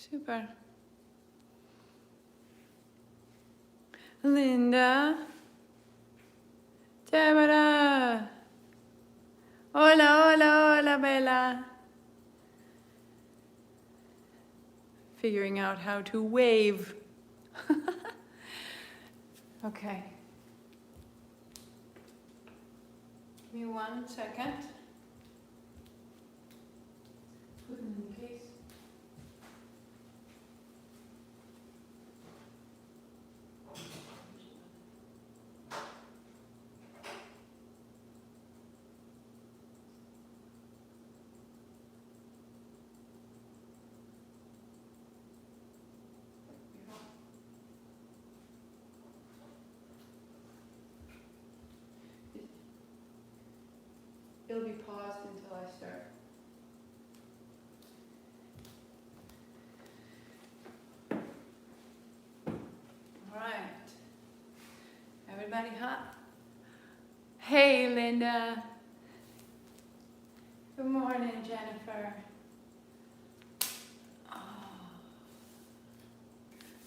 Super. Linda. Tamara. Hola, hola, hola, Bella. Figuring out how to wave. Okay. Give me 1 second. Put them in the case. It'll be paused until I start. All right. Everybody hot? Hey, Linda. Good morning, Jennifer. Oh.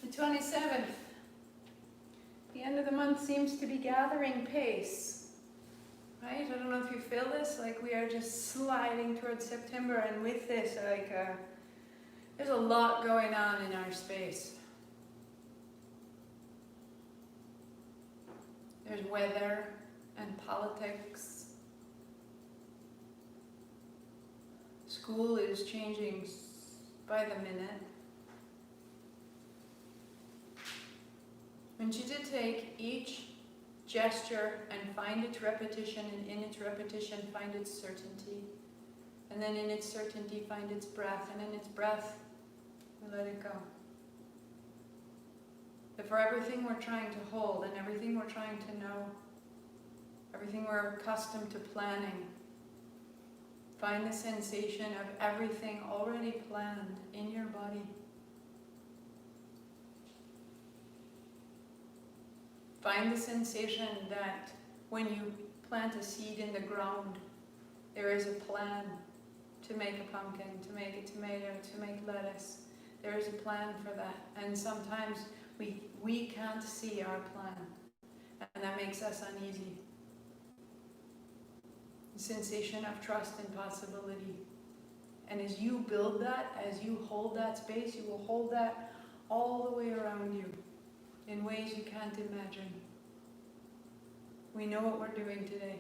The 27th. The end of the month seems to be gathering pace. Right? I don't know if you feel this, like we are just sliding towards September, and with this, there's a lot going on in our space. There's weather and politics. School is changing by the minute. I want you to take each gesture and find its repetition, and in its repetition find its certainty, and then in its certainty find its breath, and in its breath we let it go. That for everything we're trying to hold, and everything we're trying to know, everything we're accustomed to planning, find the sensation of everything already planned in your body. Find the sensation that when you plant a seed in the ground, there is a plan to make a pumpkin, to make a tomato, to make lettuce. There is a plan for that. And sometimes we can't see our plan, and that makes us uneasy. The sensation of trust and possibility. And as you build that, as you hold that space, you will hold that all the way around you, in ways you can't imagine. We know what we're doing today.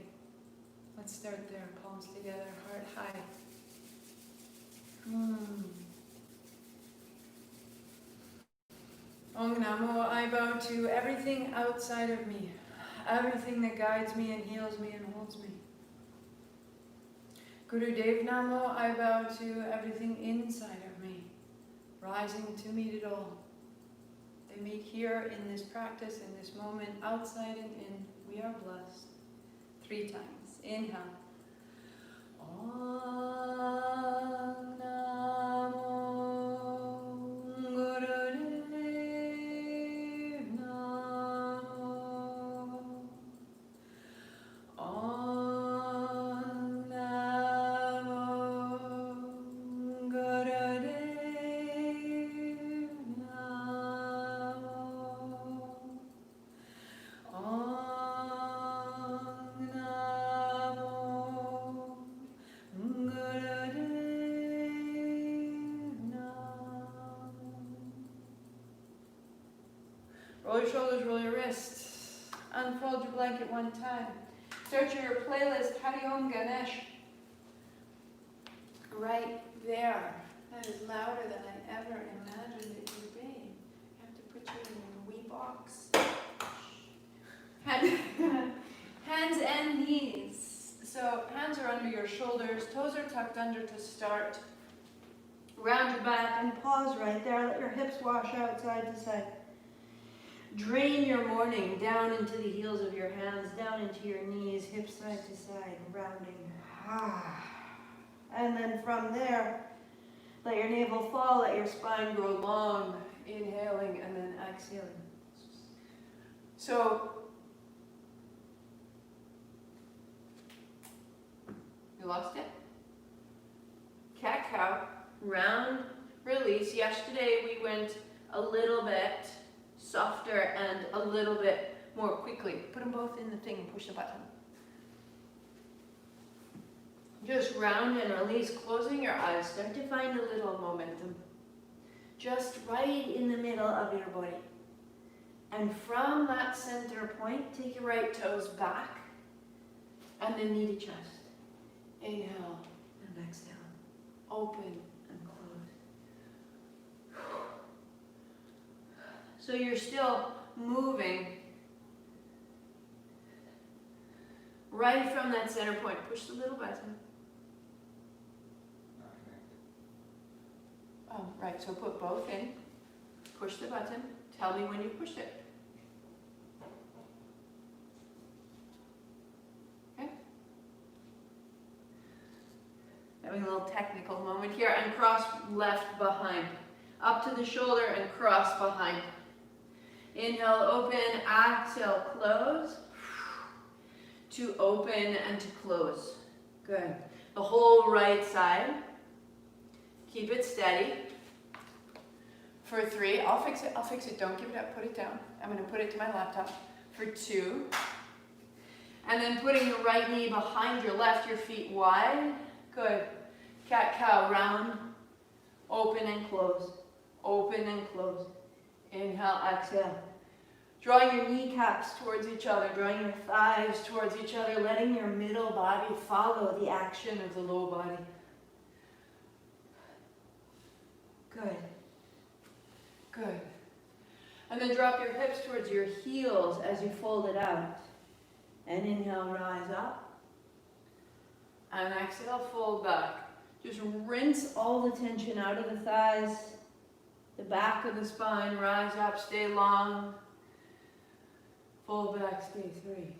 Let's start there. Palms together, heart high. Om Namo, I bow to everything outside of me, everything that guides me and heals me and holds me. Guru Dev Namo, I bow to everything inside of me, rising to meet it all. They meet here in this practice, in this moment, outside and in. We are blessed. 3 times. Inhale. Om Namo Guru Dev Namo. Om Namo Guru Dev Namo. Roll your shoulders, roll your wrists. Unfold your blanket 1 time. Search your playlist, Hari Om Ganesh. Right there. That is louder than I ever imagined it would be. I have to put you in a wee box. Hands and knees. So hands are under your shoulders, toes are tucked under to start. Round your back and pause right there. Let your hips wash out side to side. Drain your morning down into the heels of your hands, down into your knees, hips side to side, rounding. And then from there, let your navel fall, let your spine grow long, inhaling and then exhaling. So, you lost it? Cat-cow, round, really release. Yesterday we went a little bit softer and a little bit more quickly. Put them both in the thing and push the button. Just round and release, closing your eyes. Start to find a little momentum. Just right in the middle of your body. And from that center point, take your right toes back and then knee to chest. Inhale and exhale. Open and close. So you're still moving right from that center point. Push the little button. Oh, right, so put both in. Push the button. Tell me when you pushed it. Having a little technical moment here, and cross left behind. Up to the shoulder and cross behind. Inhale, open, exhale, close. To open and to close. Good. The whole right side. Keep it steady. For 3, I'll fix it, don't give it up, put it down. I'm gonna put it to my laptop. For 2. And then putting your right knee behind your left, your feet wide. Good. Cat-cow, round, open and close, open and close. Inhale, exhale. Drawing your kneecaps towards each other, drawing your thighs towards each other, letting your middle body follow the action of the low body. Good. Good. And then drop your hips towards your heels as you fold it out. And inhale, rise up. And exhale, fold back. Just rinse all the tension out of the thighs, the back of the spine, rise up, stay long. Fold back, stay 3.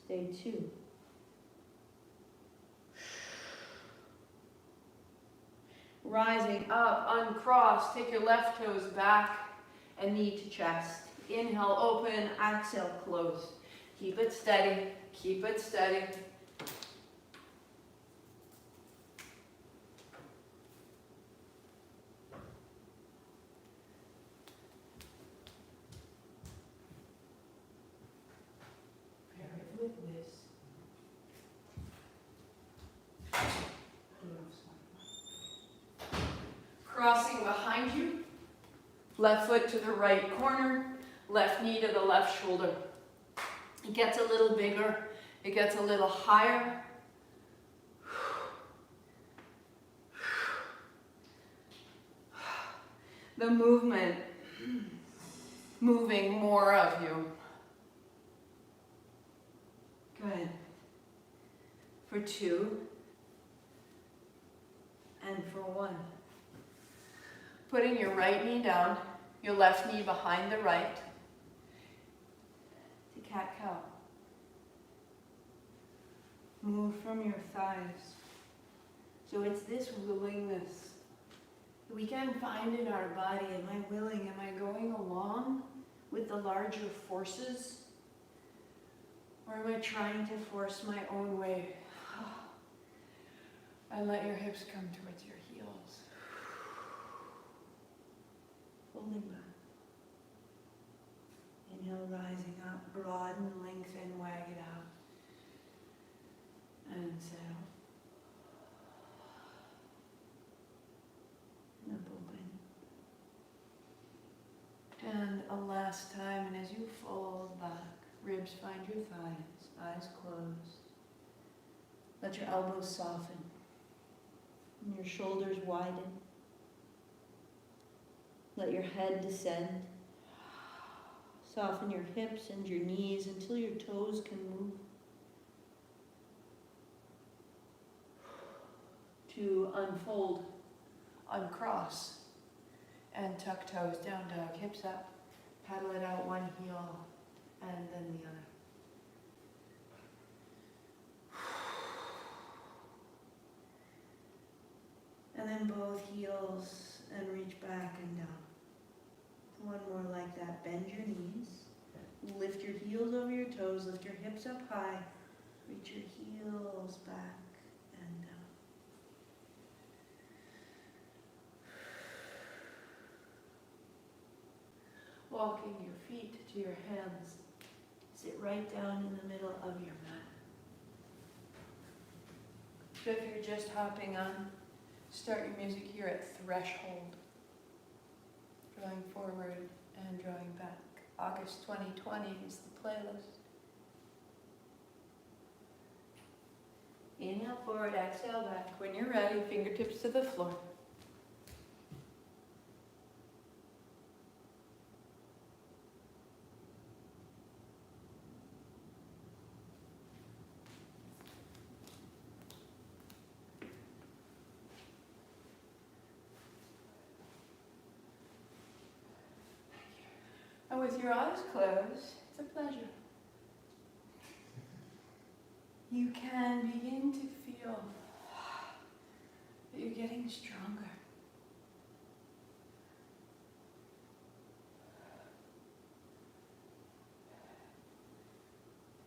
Stay 2. Rising up, uncross, take your left toes back and knee to chest. Inhale, open, exhale, close. Keep it steady, keep it steady. Crossing behind you, left foot to the right corner, left knee to the left shoulder. It gets a little bigger, it gets a little higher. The movement, moving more of you. Good. For 2, and for 1. Putting your right knee down, your left knee behind the right. To cat-cow. Move from your thighs. So it's this willingness that we can find in our body. Am I willing? Am I going along with the larger forces? Or am I trying to force my own way? And let your hips come towards your heels. Folding back. Inhale, rising up, broaden, lengthen, wag it out. And settle. And up, open. And a last time, and as you fold back, ribs find your thighs, eyes closed. Let your elbows soften. And your shoulders widen. Let your head descend. Soften your hips and your knees until your toes can move. To unfold, uncross, and tuck toes, down dog, hips up. Paddle it out, one heel and then the other. And then both heels and reach back and down. One more like that. Bend your knees. Lift your heels over your toes. Lift your hips up high. Reach your heels back and walking your feet to your hands. Sit right down in the middle of your mat. So if you're just hopping on, start your music here at threshold. Drawing forward and drawing back. August 2020 is the playlist. Inhale forward, exhale back. When you're ready, fingertips to the floor. And with your eyes closed, it's a pleasure. You can begin to feel that you're getting stronger.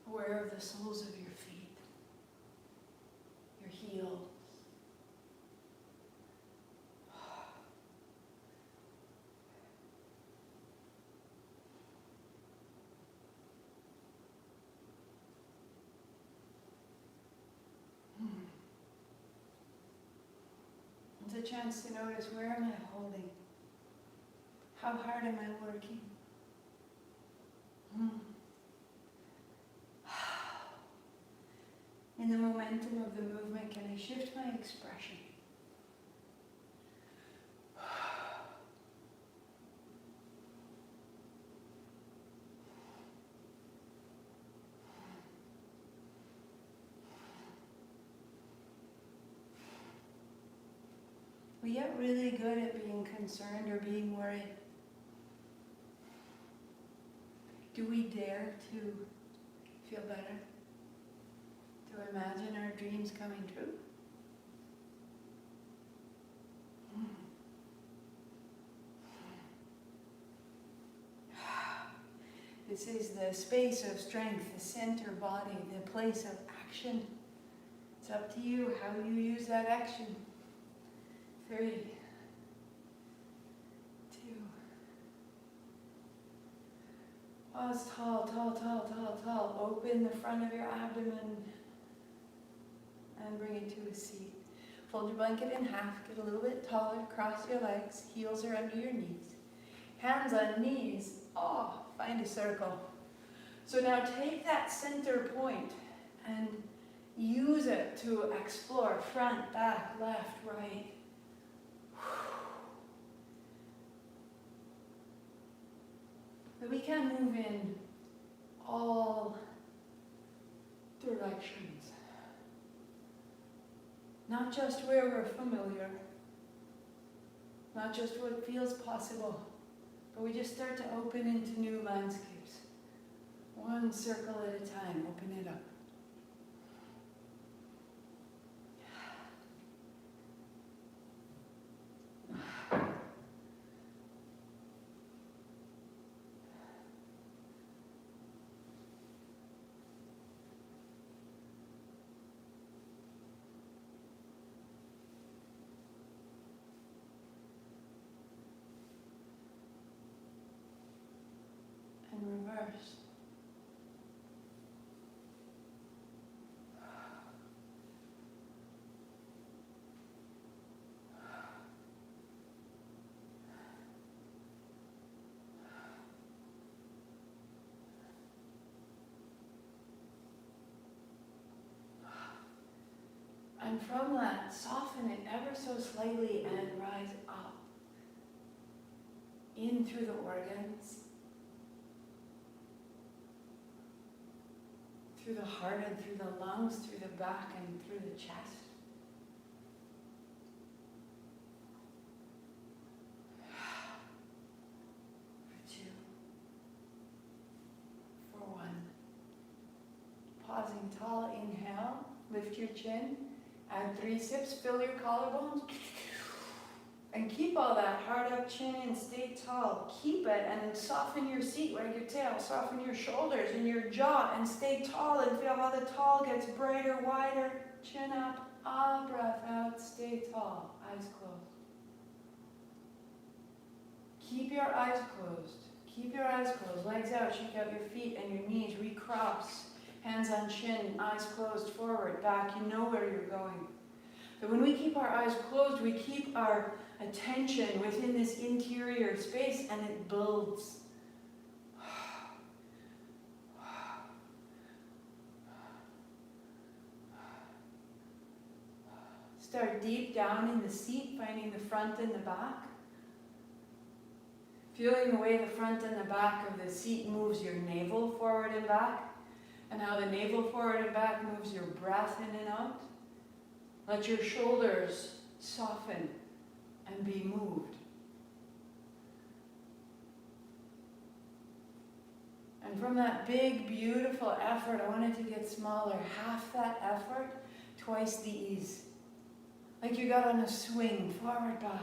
Aware of the soles of your feet, your heels. It's a chance to notice, where am I holding? How hard am I working? In the momentum of the movement, can I shift my expression? We get really good at being concerned or being worried. Do we dare to feel better? To imagine our dreams coming true? This is the space of strength, the center body, the place of action. It's up to you how you use that action. 3, 2. Pause tall, tall, tall, tall, tall. Open the front of your abdomen and bring it to a seat. Fold your blanket in half, get a little bit taller, cross your legs, heels are under your knees. Hands on knees, find a circle. So now take that center point and use it to explore front, back, left, right. But we can move in all directions. Not just where we're familiar, not just what feels possible, but we just start to open into new landscapes. One circle at a time, open it up. Reverse. And from that, soften it ever so slightly and rise up. In through the organs. Through the heart and through the lungs, through the back and through the chest. For 2. For 1. Pausing tall, inhale, lift your chin, add 3 sips, fill your collarbones. And keep all that hard up chin in, stay tall. Keep it and soften your seat, wag your tail, soften your shoulders and your jaw and stay tall and feel how the tall gets brighter, wider. Chin up, breath out, stay tall, eyes closed. Keep your eyes closed. Keep your eyes closed, legs out, shake out your feet and your knees, recross, hands on chin, eyes closed, forward, back. You know where you're going. But when we keep our eyes closed, we keep our attention within this interior space and it builds. Start deep down in the seat, finding the front and the back. Feeling the way the front and the back of the seat moves your navel forward and back, and how the navel forward and back moves your breath in and out. Let your shoulders soften and be moved. And from that big, beautiful effort, I want it to get smaller. Half that effort, twice the ease. Like you got on a swing, forward, back.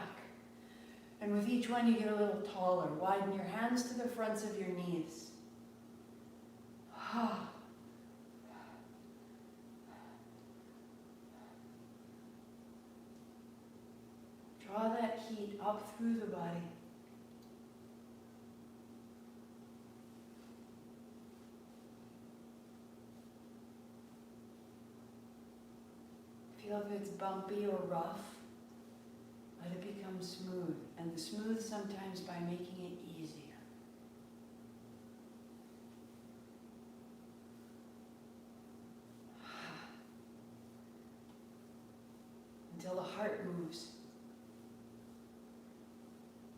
And with each one, you get a little taller. Widen your hands to the fronts of your knees. Draw that heat up through the body. Feel if it's bumpy or rough. Let it become smooth. And the smooth sometimes by making it easier. Until the heart moves.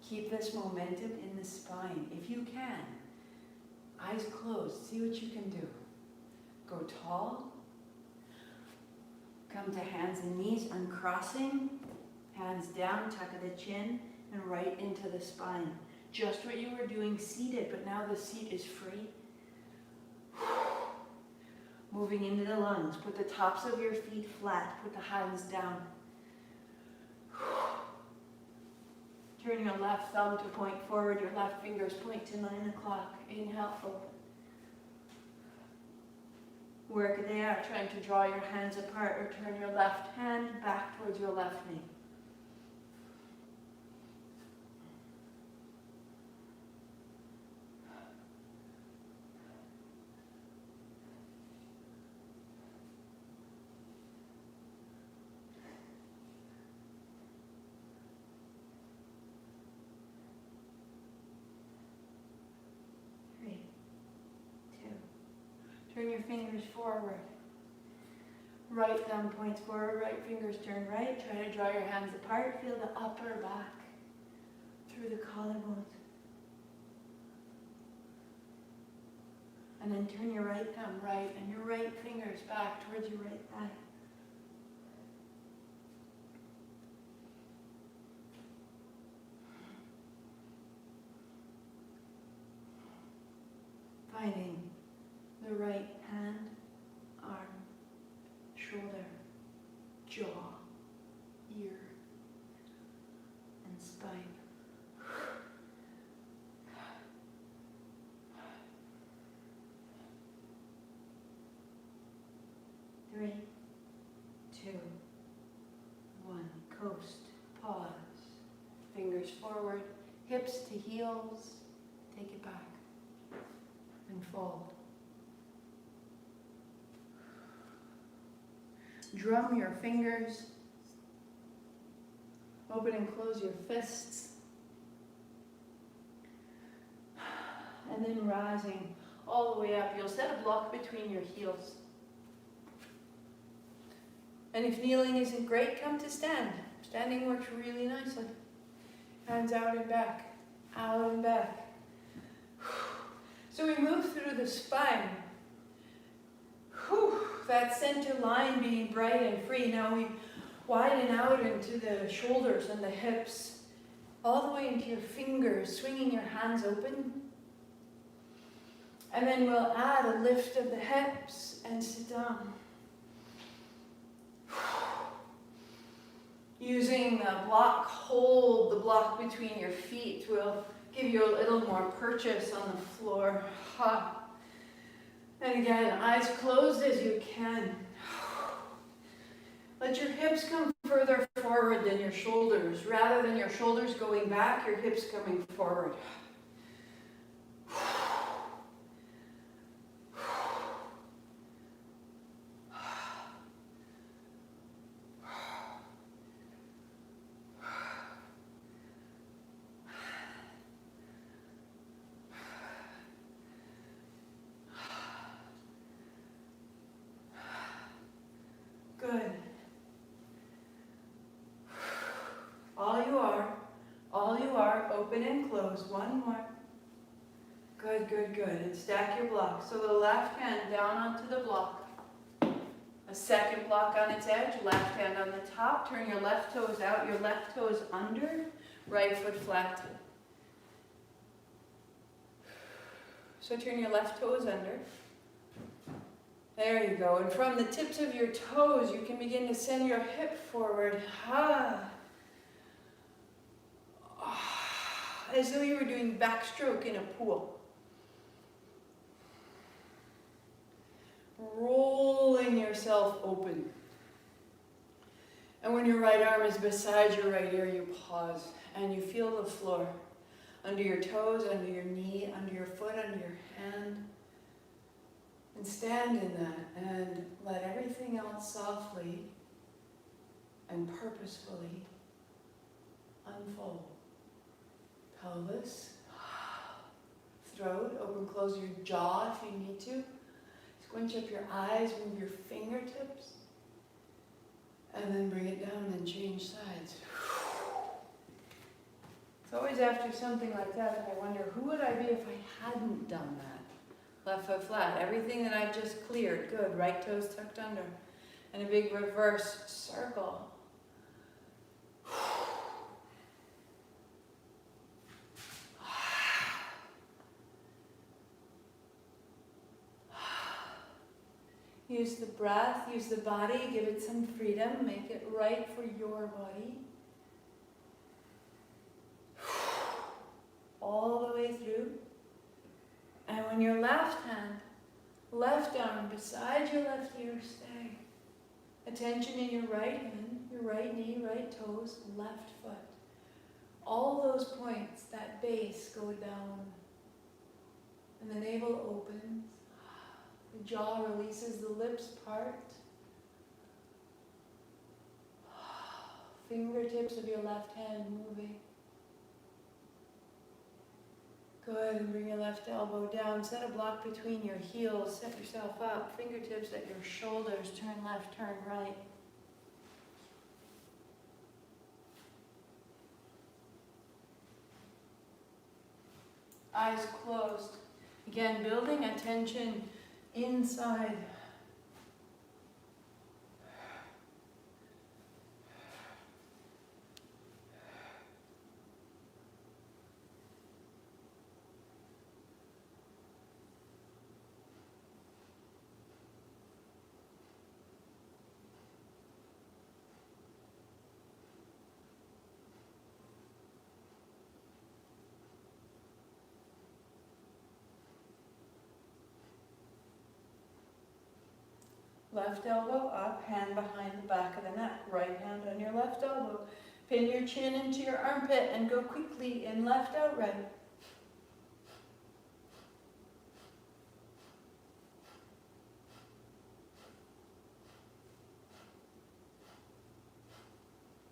Keep this momentum in the spine. If you can, eyes closed, see what you can do. Go tall. Come to hands and knees, uncrossing. Hands down, tuck of the chin, and right into the spine. Just what you were doing seated, but now the seat is free. Moving into the lungs. Put the tops of your feet flat. Put the hands down. Turn your left thumb to point forward. Your left fingers point to 9 o'clock. Inhale, open. Work there, trying to draw your hands apart or turn your left hand back towards your left knee. Turn your fingers forward. Right thumb points forward, right fingers turn right. Try to draw your hands apart. Feel the upper back through the collarbones. And then turn your right thumb right and your right fingers back towards your right thigh. Finding the right hand, arm, shoulder, jaw, ear, and spine. 3, 2, 1. Coast, pause. Fingers forward, hips to heels. Take it back and fold. Drum your fingers. Open and close your fists. And then rising all the way up. You'll set a block between your heels. And if kneeling isn't great, come to stand. Standing works really nicely. Hands out and back. Out and back. So we move through the spine. That center line being bright and free. Now we widen out into the shoulders and the hips, all the way into your fingers, swinging your hands open. And then we'll add a lift of the hips and sit down. Using the block, hold the block between your feet will give you a little more purchase on the floor. And again, eyes closed as you can. Let your hips come further forward than your shoulders. Rather than your shoulders going back, your hips coming forward. open and close. One more. Good, good, good. And stack your blocks. So the left hand down onto the block. A second block on its edge, left hand on the top. Turn your left toes out, your left toes under, right foot flat. So turn your left toes under. There you go. And from the tips of your toes, you can begin to send your hip forward. As though you were doing backstroke in a pool. Rolling yourself open. And when your right arm is beside your right ear, you pause and you feel the floor. Under your toes, under your knee, under your foot, under your hand. And stand in that and let everything else softly and purposefully unfold. Pelvis, throat, open, close your jaw if you need to. Squinch up your eyes, move your fingertips, and then bring it down and change sides. It's always after something like that that I wonder, who would I be if I hadn't done that? Left foot flat, everything that I've just cleared, good. Right toes tucked under, and a big reverse circle. Use the breath, use the body, give it some freedom, make it right for your body. All the way through. And when your left hand, left arm beside your left ear, stay. Attention in your right hand, your right knee, right toes, left foot. All those points, that base, go down. And the navel opens. The jaw releases, the lips part. Fingertips of your left hand moving. Good, and bring your left elbow down. Set a block between your heels. Set yourself up. Fingertips at your shoulders. Turn left, turn right. Eyes closed. Again, building attention inside. Left elbow up, hand behind the back of the neck. Right hand on your left elbow. Pin your chin into your armpit and go quickly in left out right.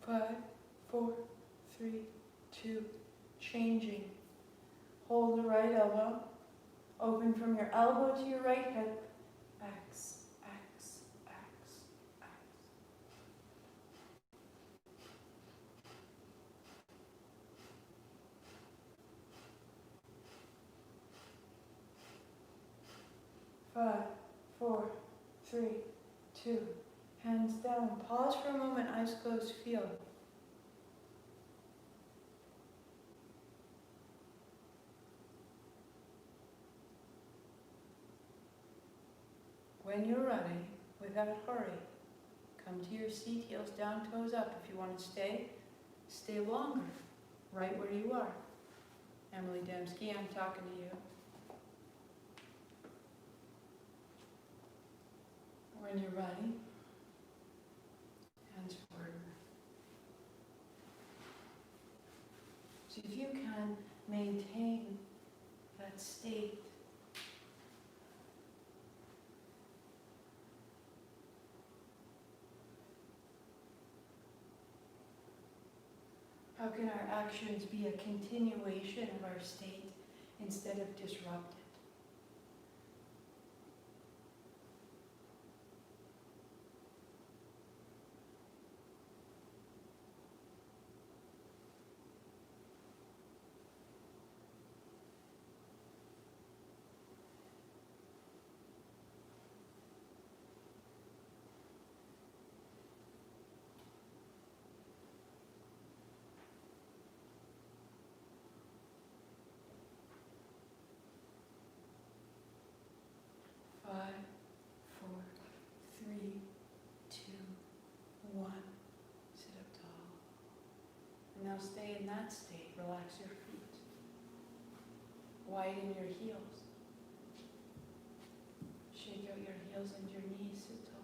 Five, four, three, two, changing. Hold the right elbow. Open from your elbow to your right hip. X. 5, 4, 3, 2, hands down. Pause for a moment, eyes closed, feel. When you're ready, without hurry, come to your seat, heels down, toes up. If you want to stay, stay longer, right where you are. Emily Dembski, I'm talking to you. When you're ready, hands forward. So if you can maintain that state, how can our actions be a continuation of our state instead of disrupted? that state, relax your feet. Widen your heels. Shake out your heels and your knees, sit tall.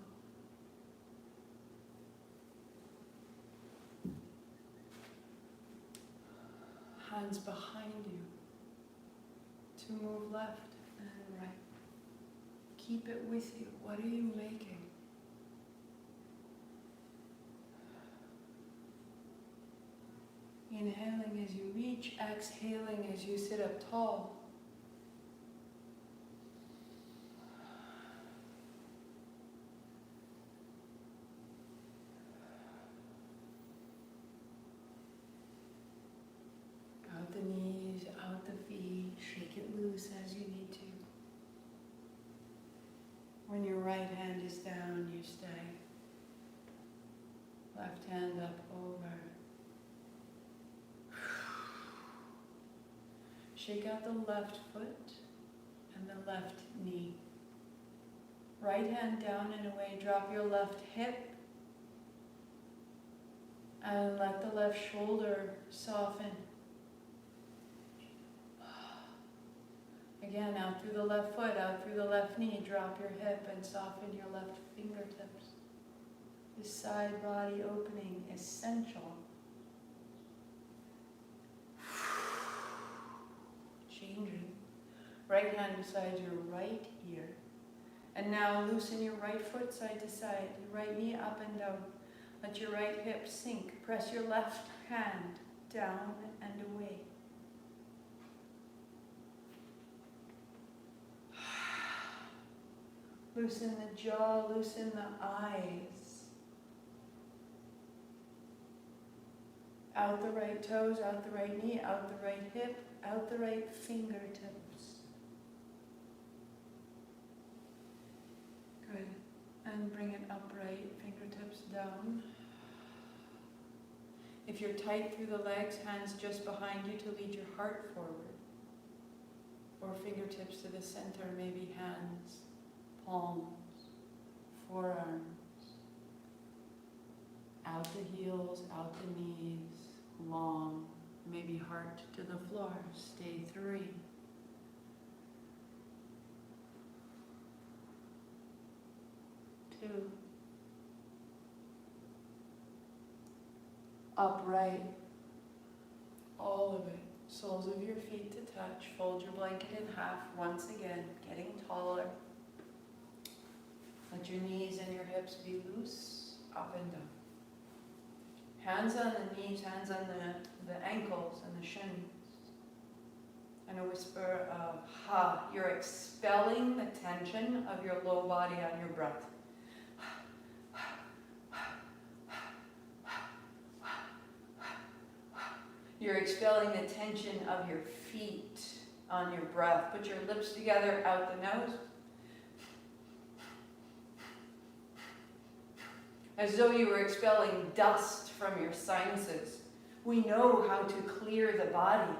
Hands behind you to move left and right. Keep it with you. What are you making? Inhaling as you reach, exhaling as you sit up tall. Out the knees, out the feet, shake it loose as you need to. When your right hand is down, you stay. Left hand up over. Shake out the left foot and the left knee. Right hand down and away. Drop your left hip. And let the left shoulder soften. Again, out through the left foot, out through the left knee. Drop your hip and soften your left fingertips. This side body opening essential. Changing. Right hand beside your right ear. And now loosen your right foot side to side. Your right knee up and down. Let your right hip sink. Press your left hand down and away. Loosen the jaw, loosen the eyes. Out the right toes, out the right knee, out the right hip, out the right fingertips. Good. And bring it upright, fingertips down. If you're tight through the legs, hands just behind you to lead your heart forward. Or fingertips to the center, maybe hands, palms, forearms. Out the heels, out the knees, long, maybe heart to the floor. Stay 3. Two. Upright. All of it. Soles of your feet to touch. Fold your blanket in half once again, getting taller. Let your knees and your hips be loose, up and down. Hands on the knees, hands on the ankles and the shins. And a whisper of ha. You're expelling the tension of your low body on your breath. You're expelling the tension of your feet on your breath. Put your lips together out the nose. As though you were expelling dust from your sinuses. We know how to clear the body.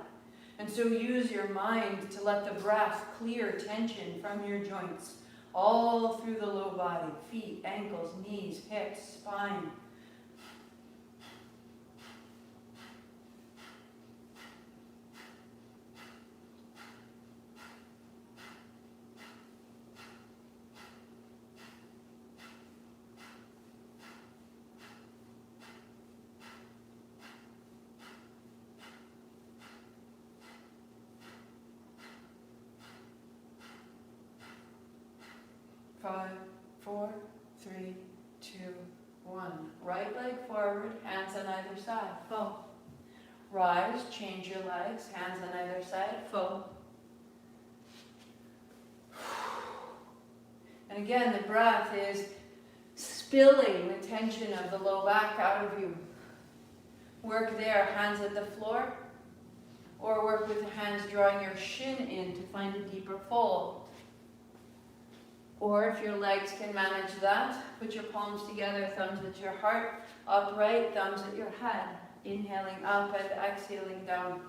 And so use your mind to let the breath clear tension from your joints. All through the low body. Feet, ankles, knees, hips, spine. Five, 4, 3, 2, 1. Right leg forward, hands on either side. Fold. Rise, change your legs, hands on either side. Fold. And again, the breath is spilling the tension of the low back out of you. Work there, hands at the floor. Or work with the hands drawing your shin in to find a deeper fold. Or if your legs can manage that, put your palms together, thumbs at your heart, upright, thumbs at your head. Inhaling up and exhaling down.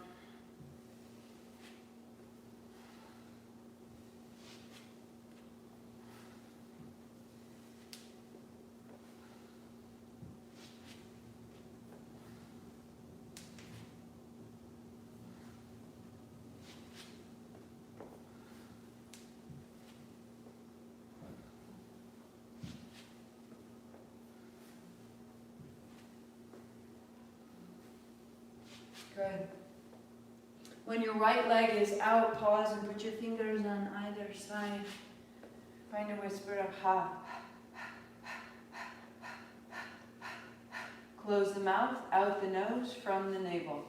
Good. When your right leg is out, pause and put your fingers on either side. Find a whisper of ha. Close the mouth, out the nose, from the navel.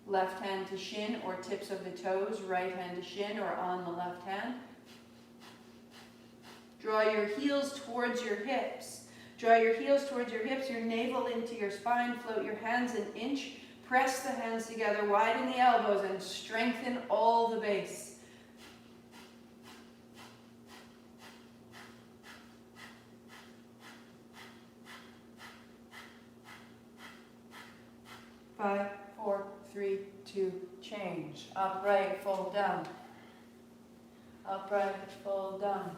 Left hand to shin or tips of the toes, right hand to shin or on the left hand. Draw your heels towards your hips. Draw your heels towards your hips, your navel into your spine, float your hands an inch, press the hands together, widen the elbows, and strengthen all the base. Five, 4, 3, 2, change. Upright, fold down. Upright, fold down.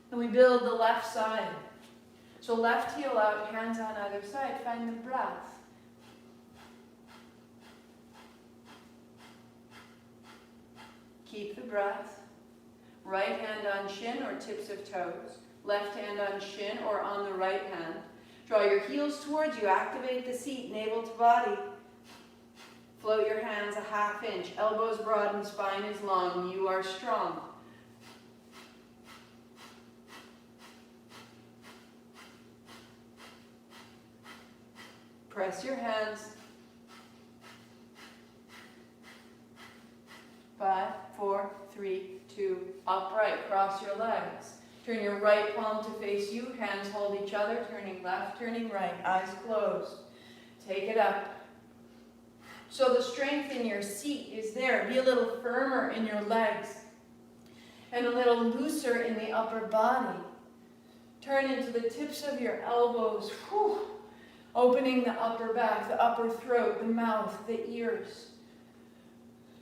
Then we build the left side. So left heel out, hands on either side. Find the breath. Keep the breath. Right hand on shin or tips of toes. Left hand on shin or on the right hand. Draw your heels towards you. Activate the seat, navel to body. Float your hands a half inch. Elbows broad and spine is long. You are strong. Press your hands. 5, 4, 3, 2, upright. Cross your legs. Turn your right palm to face you. Hands hold each other. Turning left, turning right. Eyes closed. Take it up. So the strength in your seat is there. Be a little firmer in your legs and a little looser in the upper body. Turn into the tips of your elbows. Whew. Opening the upper back, the upper throat, the mouth, the ears.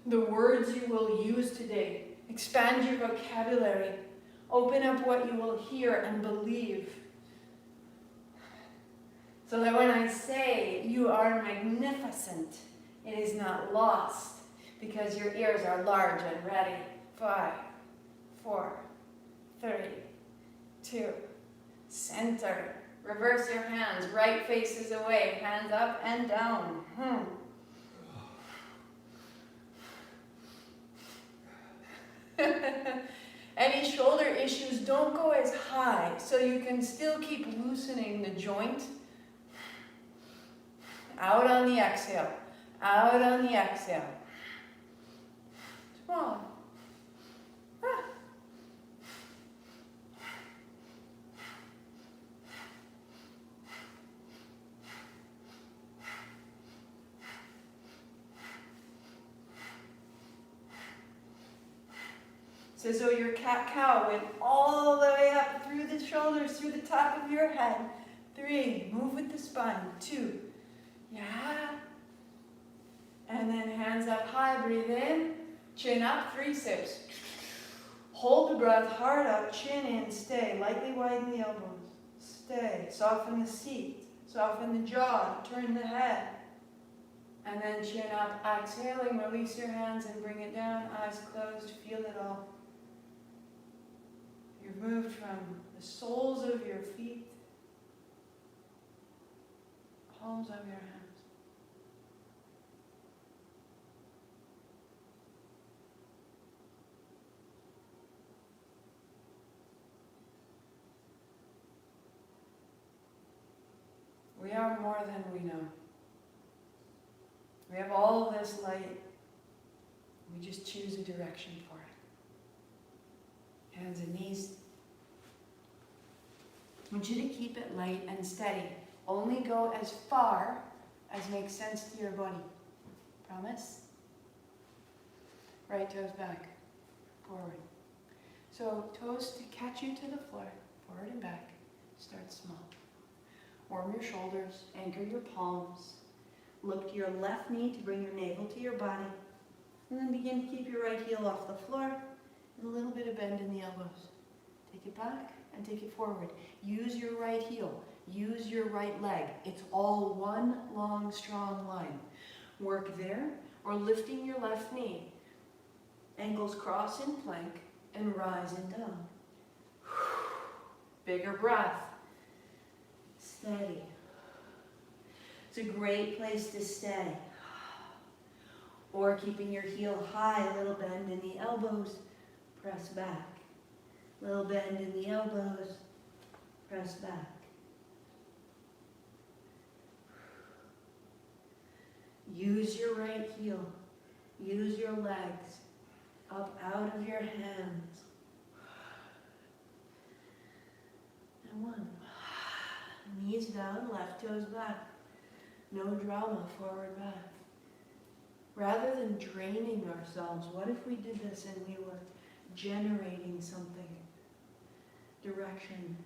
The words you will use today. Expand your vocabulary. Open up what you will hear and believe. So that when I say you are magnificent, it is not lost because your ears are large and ready. 5, 4, 3, 2, center. Reverse your hands. Right faces away. Hands up and down. Any shoulder issues, don't go as high so you can still keep loosening the joint. Out on the exhale. Out on the exhale. Small. So your cat-cow went all the way up through the shoulders, through the top of your head. 3, move with the spine. 2, yeah. And then hands up high, breathe in. Chin up, 3 sips. Hold the breath, heart up, chin in, stay. Lightly widen the elbows. Stay. Soften the seat. Soften the jaw. Turn the head. And then chin up, exhaling, release your hands and bring it down. Eyes closed, feel it all. You've moved from the soles of your feet, palms of your hands. We are more than we know. We have all this light. We just choose a direction for it. Hands and knees. I want you to keep it light and steady. Only go as far as makes sense to your body. Promise? Right toes back, forward. So toes to catch you to the floor, forward and back. Start small. Warm your shoulders, anchor your palms. Look to your left knee to bring your navel to your body. And then begin to keep your right heel off the floor. And a little bit of bend in the elbows. Take it back and take it forward. Use your right heel. Use your right leg. It's all one long, strong line. Work there or lifting your left knee. Ankles cross in plank and rise and down. Bigger breath. Steady. It's a great place to stay. Or keeping your heel high, a little bend in the elbows, press back. Little bend in the elbows, press back. Use your right heel. Use your legs up out of your hands. And one. Knees down, left toes back. No drama, forward back. Rather than draining ourselves, what if we did this and we were generating something? Direction.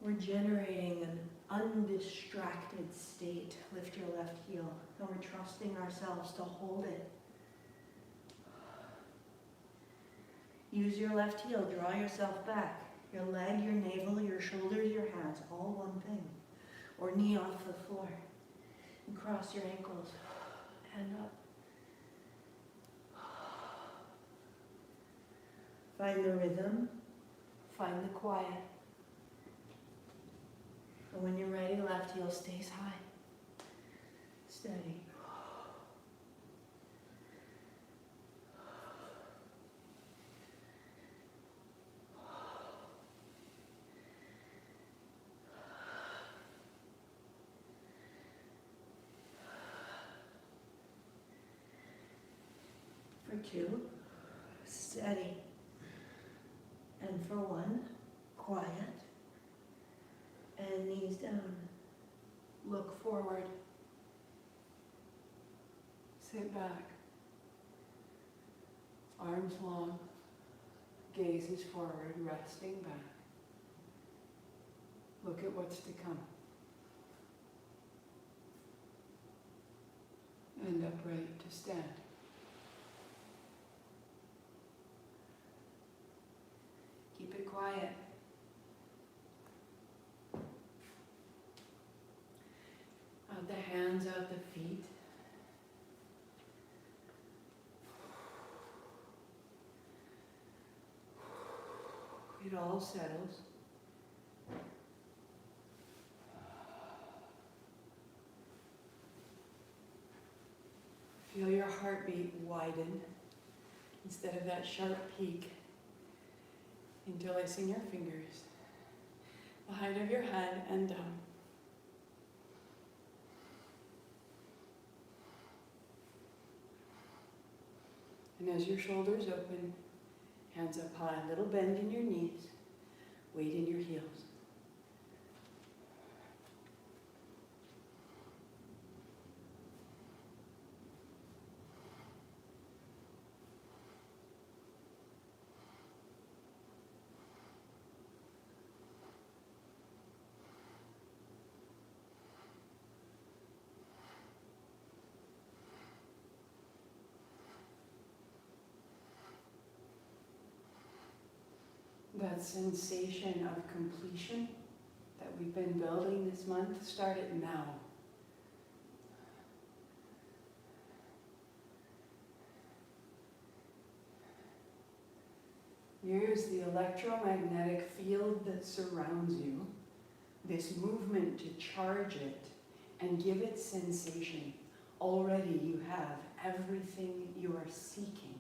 We're generating an undistracted state. Lift your left heel. And we're trusting ourselves to hold it. Use your left heel. Draw yourself back. Your leg, your navel, your shoulders, your hands. All one thing. Or knee off the floor. And cross your ankles. Hand up. Find the rhythm. Find the quiet. And when you're ready, left heel stays high. Steady. For 2, steady. And for 1, quiet. And knees down. Look forward. Sit back. Arms long. Gazes forward, resting back. Look at what's to come. And upright to stand. Keep it quiet. Out the hands, out the feet. It all settles. Feel your heartbeat widen instead of that sharp peak until I sing your fingers behind of your head and down. And as your shoulders open, hands up high, little bend in your knees, weight in your heels. That sensation of completion that we've been building this month, start it now. Use the electromagnetic field that surrounds you, this movement to charge it and give it sensation. Already you have everything you are seeking.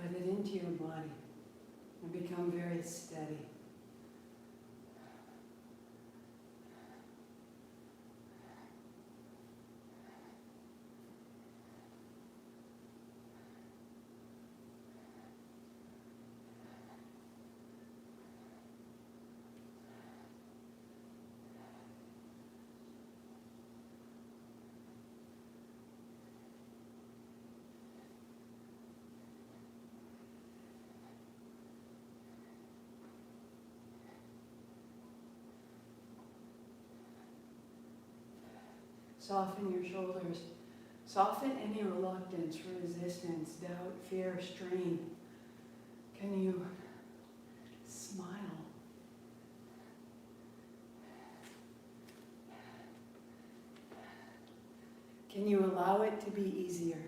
Let it into your body and become very steady. Soften your shoulders. Soften any reluctance, resistance, doubt, fear, strain. Can you smile Can you allow it to be easier?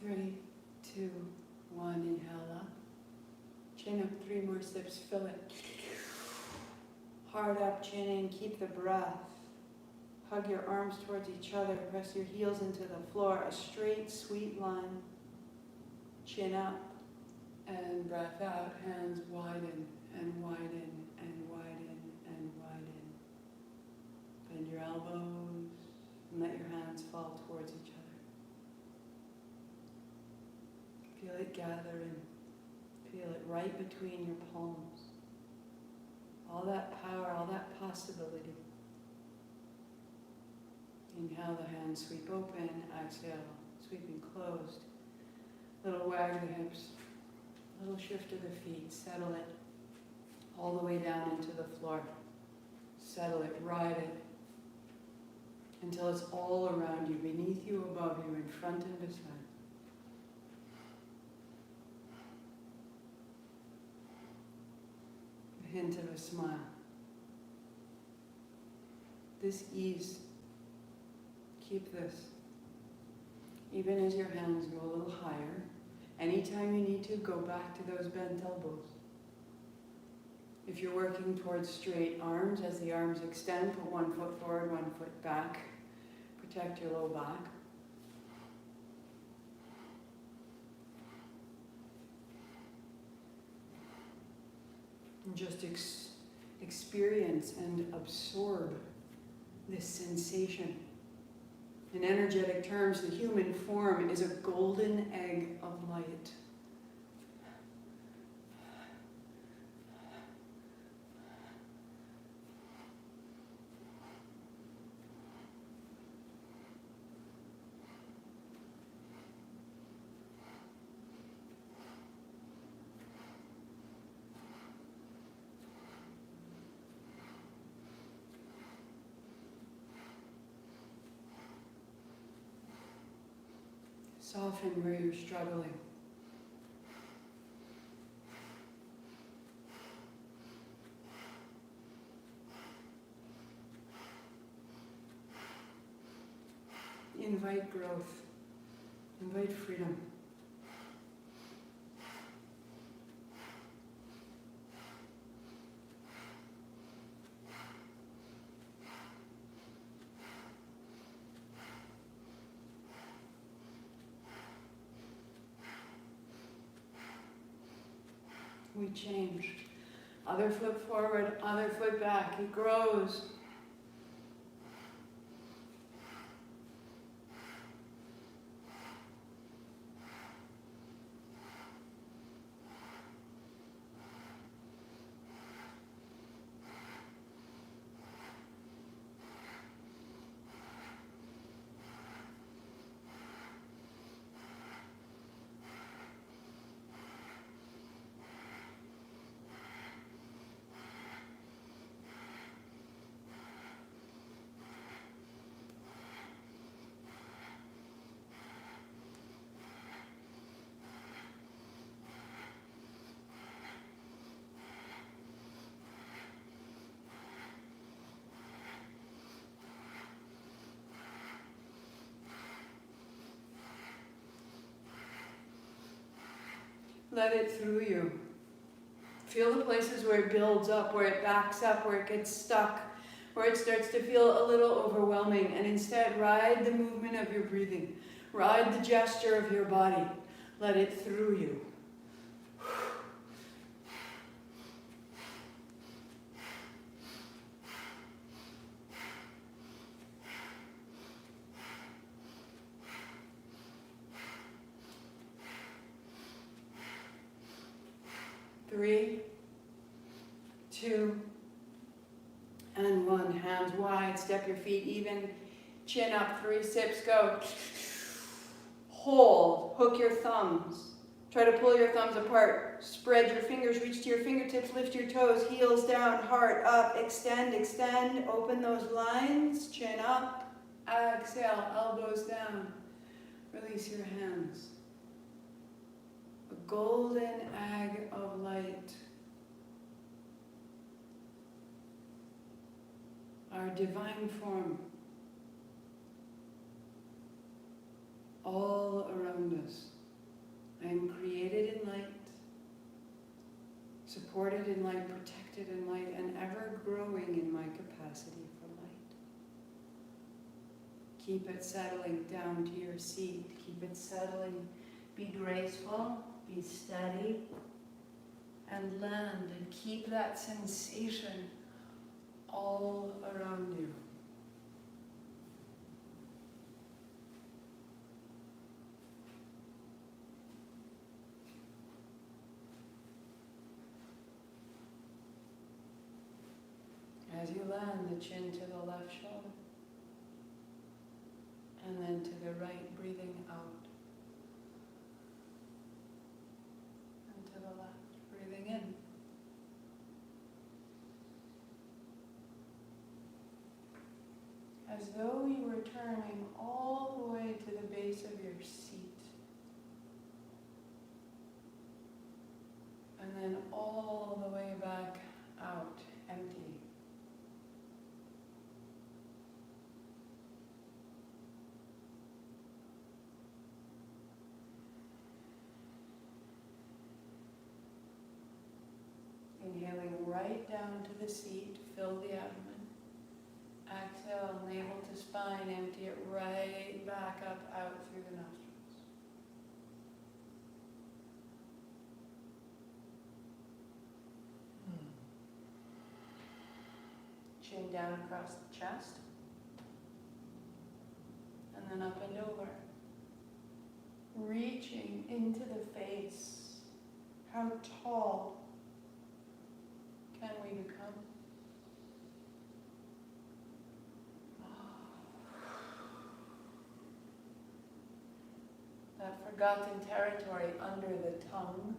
Three, two, one, inhale up. Chin up, 3 more sips, fill it. Hard up, chin in, keep the breath. Hug your arms towards each other, press your heels into the floor, a straight, sweet line. Chin up, and breath out, hands widen, and widen, and widen, and widen. Bend your elbows, and let your hands fall towards each other. Feel it gathering. Feel it right between your palms. All that power, all that possibility. Inhale, the hands sweep open. Exhale, sweeping closed. Little wag the hips. Little shift of the feet. Settle it all the way down into the floor. Settle it, ride it, until it's all around you, beneath you, above you, in front and beside. Hint of a smile. This ease, keep this. Even as your hands go a little higher, anytime you need to, go back to those bent elbows. If you're working towards straight arms, as the arms extend, put 1 foot forward, 1 foot back. Protect your low back. And just experience and absorb this sensation. In energetic terms, the human form is a golden egg of light. Soften where you're struggling. Invite growth. Invite freedom. We change. Other foot forward, other foot back. It grows. Let it through you. Feel the places where it builds up, where it backs up, where it gets stuck, where it starts to feel a little overwhelming, and instead ride the movement of your breathing. Ride the gesture of your body. Let it through you. 3, 2, and 1. Hands wide, step your feet even, chin up, 3 sips, go. Hold, hook your thumbs. Try to pull your thumbs apart. Spread your fingers, reach to your fingertips, lift your toes, heels down, heart up, extend, extend, open those lines, chin up, exhale, elbows down. Release your hands. A golden egg of light. Our divine form. All around us. I am created in light, supported in light, protected in light, and ever growing in my capacity for light. Keep it settling down to your seat. Keep it settling. Be graceful, be steady, and land, and keep that sensation all around you. As you land, the chin to the left shoulder, and then to the right, breathing out, and to the left, breathing in. As though you were turning all the way to the base of your seat, and then all the way back out, empty. Inhaling right down to the seat, fill the abdomen. Exhale, navel to spine, empty it right back up, out through the nostrils. Chin down across the chest. And then up and over. Reaching into the face. How tall can we become? That forgotten territory under the tongue,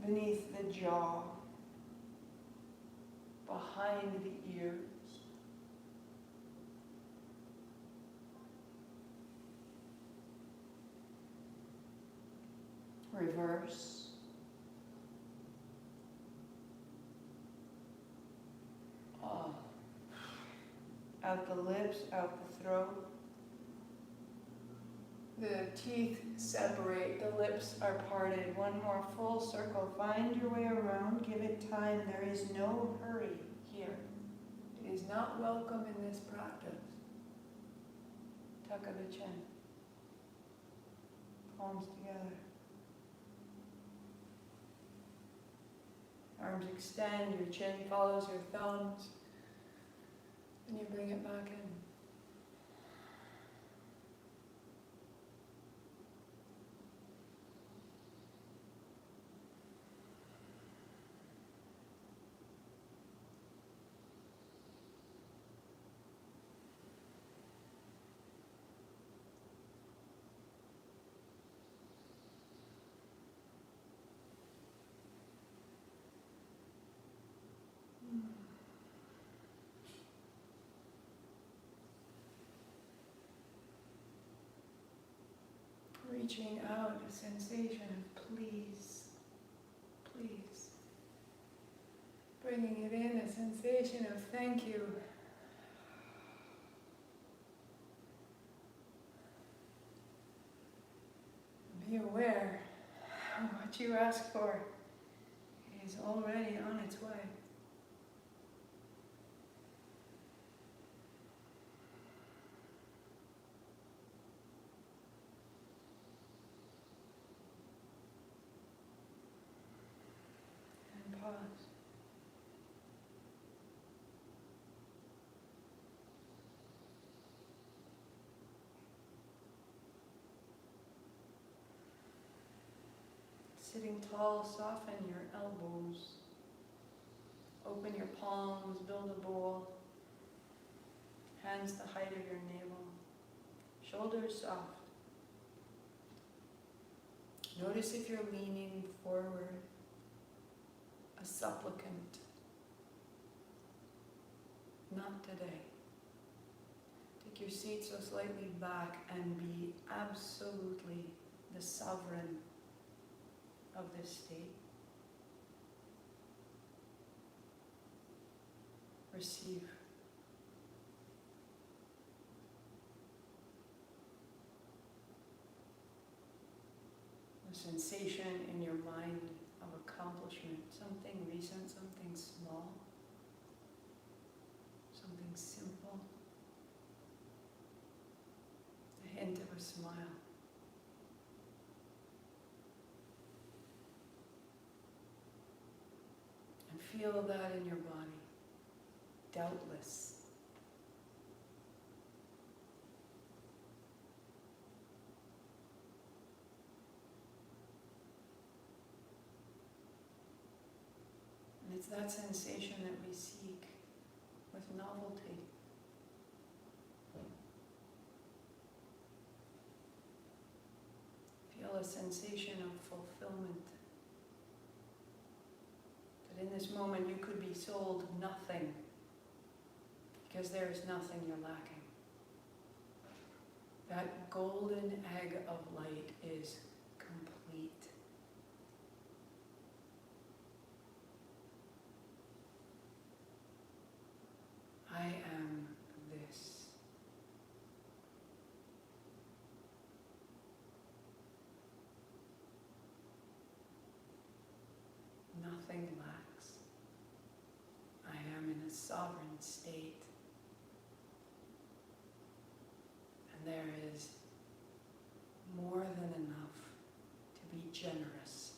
beneath the jaw, behind the ears. Reverse. Out the lips, out the throat. The teeth separate, the lips are parted. One more full circle. Find your way around, give it time. There is no hurry here. It is not welcome in this practice. Tuck of the chin. Palms together. Arms extend, your chin follows your thumbs. And you bring it back in. Reaching out, a sensation of please, please. Bringing it in, a sensation of thank you. Be aware of what you ask for is already on its way. Pause. Sitting tall, soften your elbows. Open your palms, build a bowl. Hands the height of your navel. Shoulders soft. Notice if you're leaning forward, a supplicant. Not today. Take your seat so slightly back and be absolutely the sovereign of this state. Receive. The sensation in your mind of accomplishment, something recent, something small, something simple, a hint of a smile. And feel that in your body, doubtless. And it's that sensation that we seek with novelty. Feel a sensation of fulfillment. That in this moment you could be sold nothing because there is nothing you're lacking. That golden egg of light is complete. I am this. Nothing lacks. I am in a sovereign state. And there is more than enough to be generous.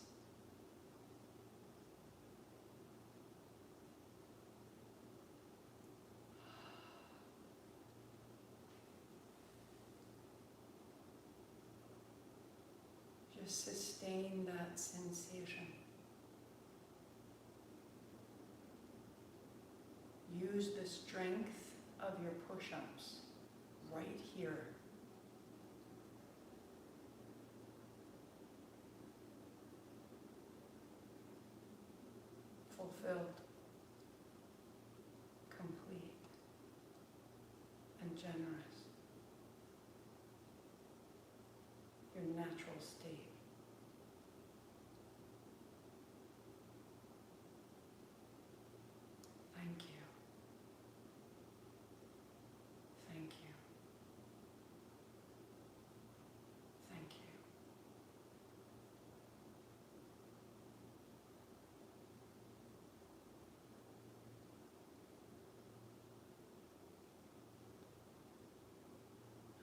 Just sustain that sensation. Use the strength of your push-ups right here. Fulfilled, complete, and generous. Your natural state. Thank you. Thank you. Thank you.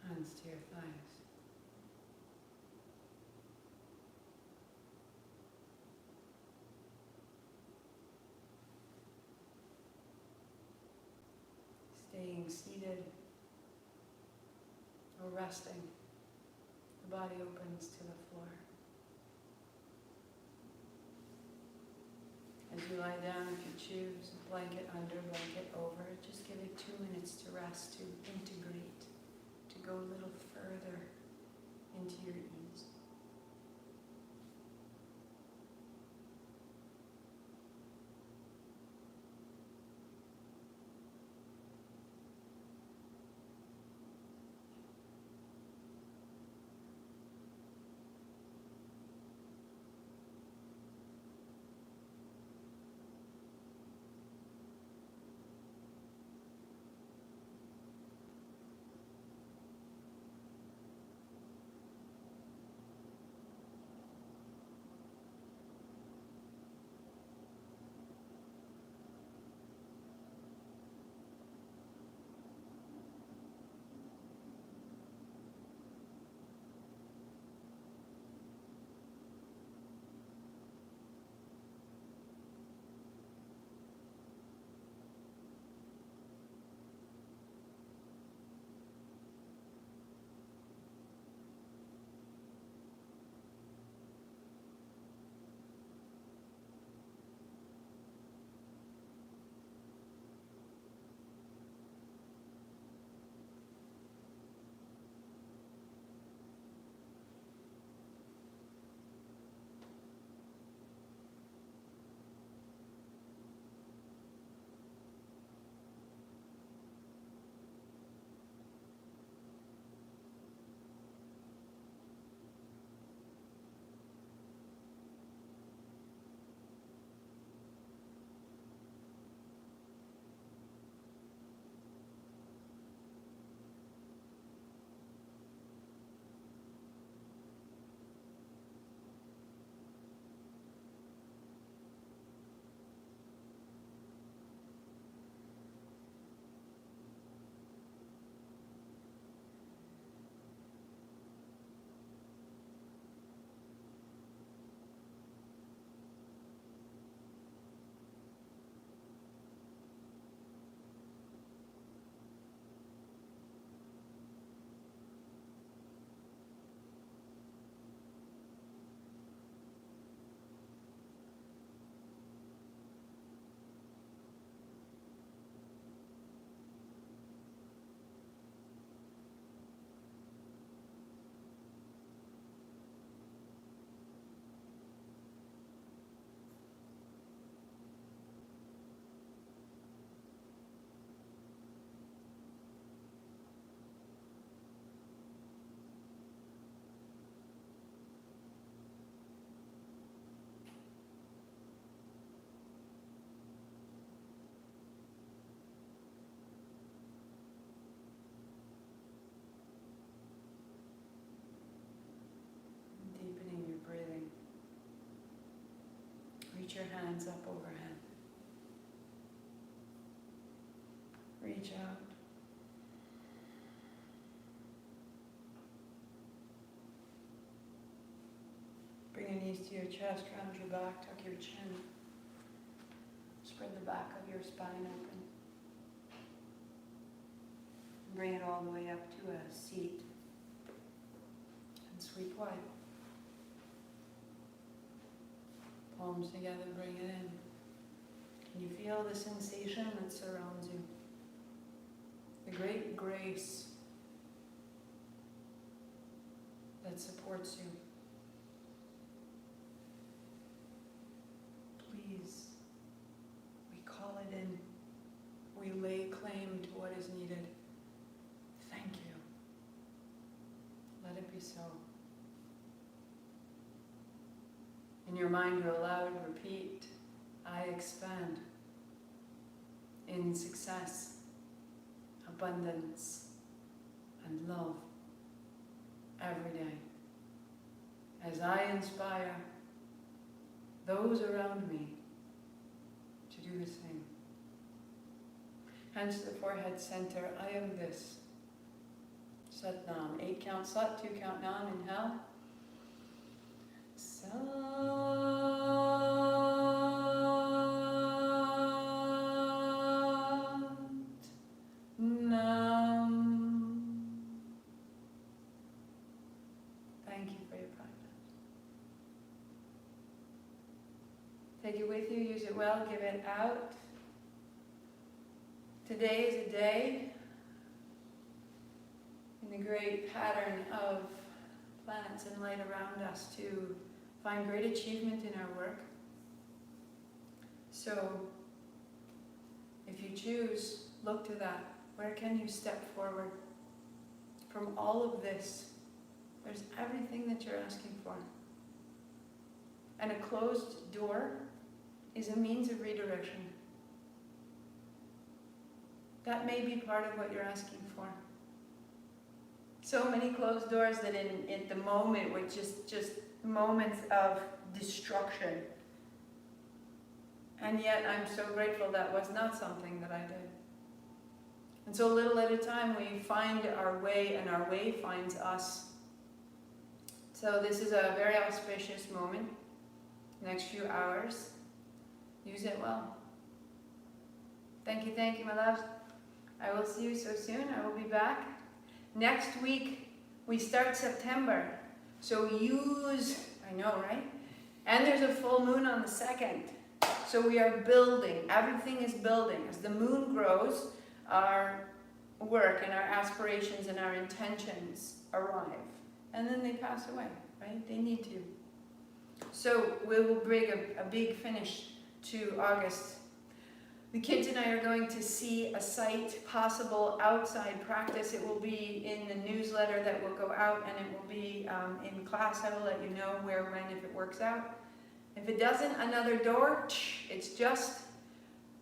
Hands to your thighs. Staying seated or resting, the body opens to the floor. As you lie down, if you choose, blanket under, blanket over, just give it 2 minutes to rest, to integrate, to go a little further into your ease. your hands up overhead. Reach out. Bring your knees to your chest, round your back, tuck your chin. Spread the back of your spine open. Bring it all the way up to a seat. And sweep wide. Palms together, bring it in. Can you feel the sensation that surrounds you? The great grace that supports you. Please, we call it in. We lay claim to what is needed. Thank you. Let it be so. In your mind, you're allowed to repeat, I expand in success, abundance, and love every day. As I inspire those around me to do the same. Hands to the forehead center. I am this. Sat Nam. 8 count Sat, 2 count Nam. Inhale. Sat Nam. Thank you for your practice. Take it with you, use it well, give it out. Today is a day in the great pattern of planets and light around us to find great achievement in our work. So, if you choose, look to that. Where can you step forward? From all of this, there's everything that you're asking for. And a closed door is a means of redirection. That may be part of what you're asking for. So many closed doors that in the moment were just moments of destruction. And yet I'm so grateful that was not something that I did. And so little at a time we find our way and our way finds us. So this is a very auspicious moment. Next few hours. Use it well. Thank you, my loves. I will see you so soon. I will be back. Next week, we start September. So use, I know, right? And there's a full moon on the 2nd. So we are building. Everything is building. As the moon grows, our work and our aspirations and our intentions arrive. And then they pass away, right? They need to. So we will bring a big finish to August. The kids and I are going to see a site, possible outside practice. It will be in the newsletter that will go out, and it will be in class. I will let you know where, when, if it works out. If it doesn't, another door. It's just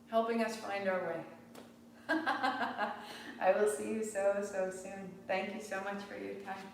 helping us find our way. I will see you so soon. Thank you so much for your time.